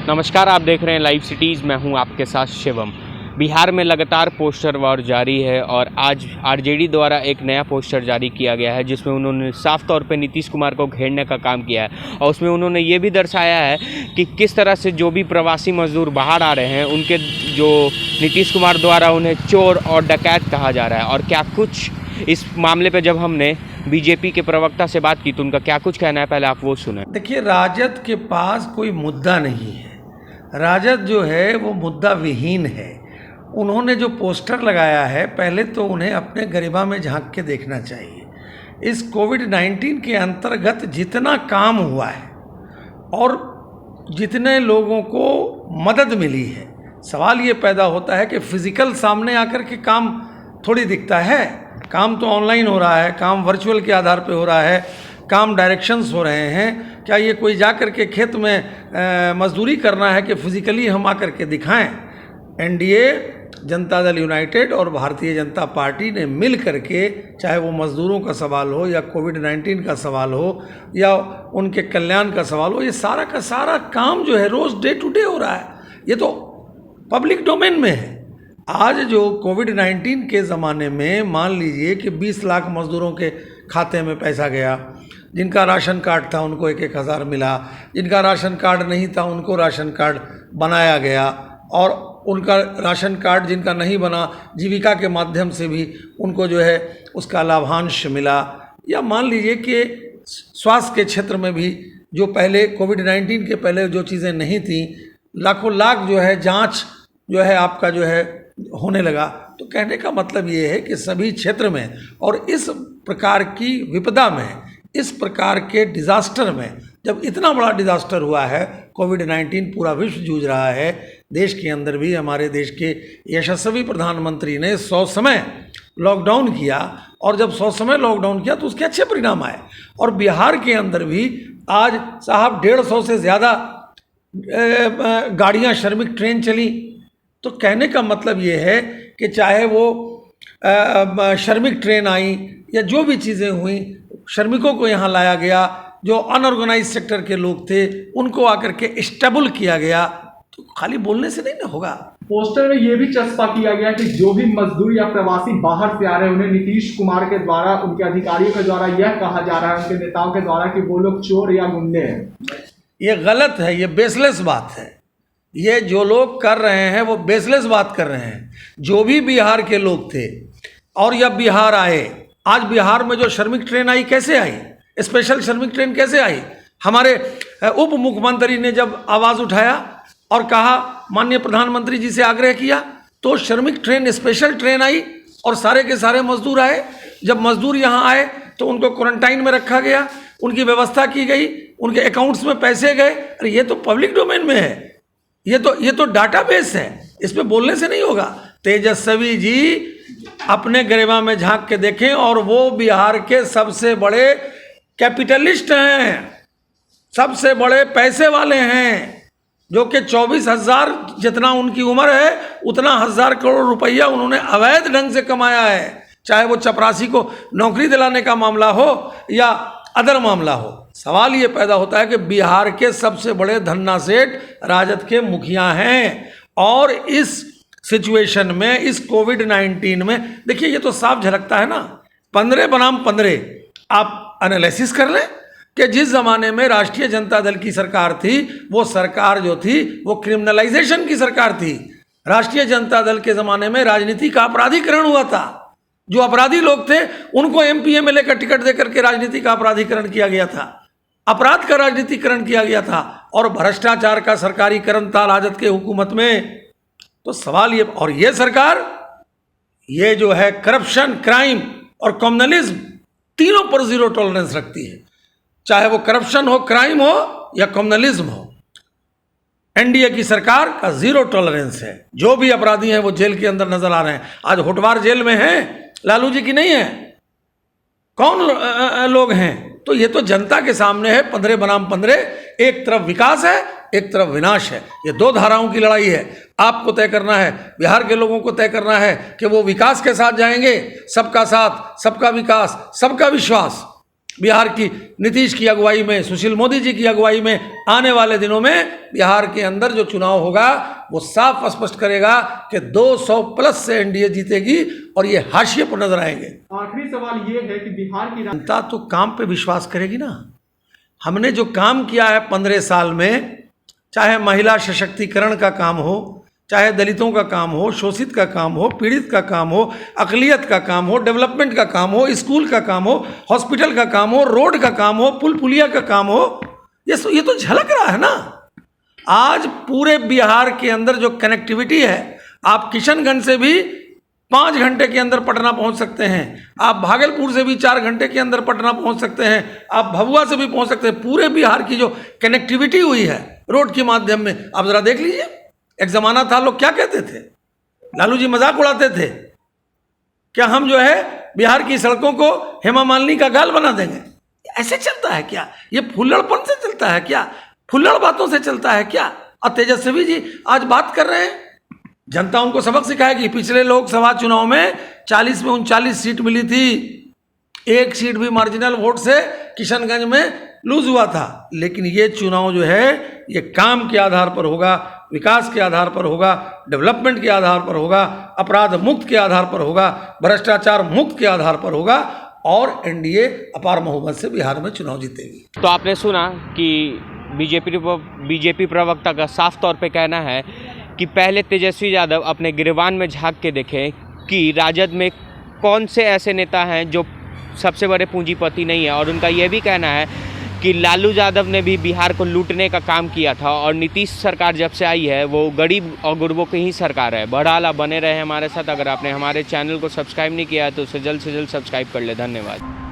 नमस्कार, आप देख रहे हैं लाइव सिटीज़। मैं हूं आपके साथ शिवम। बिहार में लगातार पोस्टर वार जारी है और आज आरजेडी द्वारा एक नया पोस्टर जारी किया गया है जिसमें उन्होंने साफ तौर पे नीतीश कुमार को घेरने का काम किया है और उसमें उन्होंने ये भी दर्शाया है कि किस तरह से जो भी प्रवासी मजदूर बाहर आ रहे हैं उनके जो नीतीश कुमार द्वारा उन्हें चोर और डकैत कहा जा रहा है। और क्या कुछ इस मामले पे जब हमने बीजेपी के प्रवक्ता से बात की तो उनका क्या कुछ कहना है, पहले आप वो सुने। देखिए, राजद के पास कोई मुद्दा नहीं है। राजद जो है वो मुद्दा विहीन है। उन्होंने जो पोस्टर लगाया है, पहले तो उन्हें अपने गरिमा में झांक के देखना चाहिए। इस कोविड-19 के अंतर्गत जितना काम हुआ है और जितने लोगों को मदद मिली है, सवाल ये पैदा होता है कि फिजिकल सामने आकर के काम थोड़ी दिखता है। काम तो ऑनलाइन हो रहा है, काम वर्चुअल के आधार पे हो रहा है, काम डायरेक्शंस हो रहे हैं। क्या ये कोई जा कर के खेत में मजदूरी करना है कि फिजिकली हम आकर के दिखाएं? एनडीए, जनता दल यूनाइटेड और भारतीय जनता पार्टी ने मिल करके, चाहे वो मजदूरों का सवाल हो या कोविड-19 का सवाल हो या उनके कल्याण का सवाल हो, ये सारा का सारा काम जो है रोज़ डे टू डे हो रहा है। ये तो पब्लिक डोमेन में है। आज जो कोविड-19 के ज़माने में मान लीजिए कि 20 लाख मज़दूरों के खाते में पैसा गया। जिनका राशन कार्ड था उनको 1-1 हज़ार मिला, जिनका राशन कार्ड नहीं था उनको राशन कार्ड बनाया गया, और उनका राशन कार्ड जिनका नहीं बना, जीविका के माध्यम से भी उनको जो है उसका लाभांश मिला। या मान लीजिए कि स्वास्थ्य के क्षेत्र में भी जो पहले कोविड-19 के पहले जो चीज़ें नहीं थी, लाखों लाख जो है जाँच जो है आपका जो है होने लगा। तो कहने का मतलब ये है कि सभी क्षेत्र में और इस प्रकार की विपदा में, इस प्रकार के डिज़ास्टर में, जब इतना बड़ा डिज़ास्टर हुआ है, कोविड-19 पूरा विश्व जूझ रहा है, देश के अंदर भी हमारे देश के यशस्वी प्रधानमंत्री ने 100 समय लॉकडाउन किया, और जब 100 समय लॉकडाउन किया तो उसके अच्छे परिणाम आए। और बिहार के अंदर भी आज साहब 150 से ज़्यादा गाड़ियाँ श्रमिक ट्रेन चली। तो कहने का मतलब ये है कि चाहे वो श्रमिक ट्रेन आई या जो भी चीज़ें हुई, श्रमिकों को यहाँ लाया गया, जो अनऑर्गेनाइज सेक्टर के लोग थे उनको आकर के स्टेबल किया गया। तो खाली बोलने से नहीं ना होगा। पोस्टर में ये भी चस्पा किया गया कि जो भी मजदूर या प्रवासी बाहर से आ रहे हैं उन्हें नीतीश कुमार के द्वारा, उनके अधिकारियों के द्वारा यह कहा जा रहा है, उनके नेताओं के द्वारा, कि वो लोग चोर या गुंडे हैं। ये गलत है, ये बेसलेस बात है। ये जो लोग कर रहे हैं वो बेसलेस बात कर रहे हैं। जो भी बिहार के लोग थे और या बिहार आए, आज बिहार में जो श्रमिक ट्रेन आई कैसे आई, स्पेशल श्रमिक ट्रेन कैसे आई? हमारे उप मुख्यमंत्री ने जब आवाज़ उठाया और कहा, माननीय प्रधानमंत्री जी से आग्रह किया, तो श्रमिक ट्रेन, स्पेशल ट्रेन आई और सारे के सारे मजदूर आए। जब मजदूर यहाँ आए तो उनको क्वारंटाइन में रखा गया, उनकी व्यवस्था की गई, उनके अकाउंट्स में पैसे गए। अरे ये तो पब्लिक डोमेन में है, ये तो डाटाबेस है, इस पे बोलने से नहीं होगा। तेजस्वी जी अपने गरिमा में झांक के देखें, और वो बिहार के सबसे बड़े कैपिटलिस्ट हैं, सबसे बड़े पैसे वाले हैं, जो कि 24,000 जितना उनकी उम्र है उतना 1,000 करोड़ रुपया उन्होंने अवैध ढंग से कमाया है। चाहे वो चपरासी को नौकरी दिलाने का मामला हो या अदर मामला हो। सवाल ये पैदा होता है कि बिहार के सबसे बड़े धन्ना सेठ राजद के मुखिया हैं, और इस सिचुएशन में, इस कोविड-19 में, देखिए ये तो साफ झलकता है ना। 15 बनाम 15 आप एनालिसिस कर लें कि जिस ज़माने में राष्ट्रीय जनता दल की सरकार थी, वो सरकार जो थी वो क्रिमिनलाइजेशन की सरकार थी। राष्ट्रीय जनता दल के ज़माने में राजनीति का अपराधीकरण हुआ था। जो अपराधी लोग थे उनको MP MLA का टिकट देकर के राजनीति का अपराधीकरण किया गया था, अपराध का राजनीतिकरण किया गया था, और भ्रष्टाचार का सरकारीकरण था राजद के हुकूमत में। तो सवाल ये, और ये सरकार ये जो है करप्शन, क्राइम और कम्युनलिज्म, तीनों पर जीरो टॉलरेंस रखती है। चाहे वो करप्शन हो, क्राइम हो या कम्युनलिज्म हो, एनडीए की सरकार का जीरो टॉलरेंस है। जो भी अपराधी हैं वो जेल के अंदर नजर आ रहे हैं। आज होटवार जेल में हैं, लालू जी की नहीं है, कौन लोग हैं? तो ये तो जनता के सामने है, 15 बनाम 15। एक तरफ विकास है, एक तरफ विनाश है। ये दो धाराओं की लड़ाई है। आपको तय करना है, बिहार के लोगों को तय करना है कि वो विकास के साथ जाएंगे, सबका साथ, सबका विकास, सबका विश्वास, बिहार की नीतीश की अगुवाई में, सुशील मोदी जी की अगुवाई में आने वाले दिनों में बिहार के अंदर जो चुनाव होगा वो साफ स्पष्ट करेगा कि 200 प्लस से एनडीए जीतेगी और ये हाशिए पर नजर आएंगे। आखिरी सवाल ये है कि बिहार की जनता तो काम पे विश्वास करेगी ना। हमने जो काम किया है 15 साल में, चाहे महिला सशक्तिकरण का काम हो, चाहे दलितों का काम हो, शोषित का काम हो, पीड़ित का काम हो, अकलियत का काम हो, डेवलपमेंट का काम हो, स्कूल का काम हो, हॉस्पिटल का काम हो, रोड का काम हो, पुल पुलिया का काम हो, ये तो झलक रहा है ना। आज पूरे बिहार के अंदर जो कनेक्टिविटी है, आप किशनगंज से भी 5 घंटे के अंदर पटना पहुंच सकते हैं, आप भागलपुर से भी 4 घंटे के अंदर पटना पहुंच सकते हैं, आप भभुआ से भी पहुंच सकते हैं। पूरे बिहार की जो कनेक्टिविटी हुई है रोड के माध्यम में, आप जरा देख लीजिए। एक जमाना था, लोग क्या कहते थे, लालू जी मजाक उड़ाते थे, क्या हम जो है बिहार की सड़कों को हेमा मालिनी का गाल बना देंगे। ऐसे चलता है क्या? ये फुल्लड़पन से चलता है क्या? फुल्लड़ बातों से चलता है क्या? और तेजस्वी जी आज बात कर रहे हैं, जनता उनको सबक सिखाएगी। पिछले लोकसभा चुनाव में 40 में 39 सीट मिली थी, एक सीट भी मार्जिनल वोट से किशनगंज में लूज हुआ था। लेकिन ये चुनाव जो है ये काम के आधार पर होगा, विकास के आधार पर होगा, डेवलपमेंट के आधार पर होगा, अपराध मुक्त के आधार पर होगा, भ्रष्टाचार मुक्त के आधार पर होगा और एनडीए अपार बहुमत से बिहार में चुनाव जीतेगी। तो आपने सुना कि बीजेपी प्रवक्ता का साफ तौर पे कहना है कि पहले तेजस्वी यादव अपने गिरबान में झांक के देखें कि राजद में कौन से ऐसे नेता हैं जो सबसे बड़े पूंजीपति नहीं है। और उनका यह भी कहना है कि लालू यादव ने भी बिहार को लूटने का काम किया था और नीतीश सरकार जब से आई है वो गरीब और गुरबों की ही सरकार है। बहरहाल आप बने रहे हमारे साथ। अगर आपने हमारे चैनल को सब्सक्राइब नहीं किया है तो उसे जल्द से जल्द सब्सक्राइब कर ले। धन्यवाद।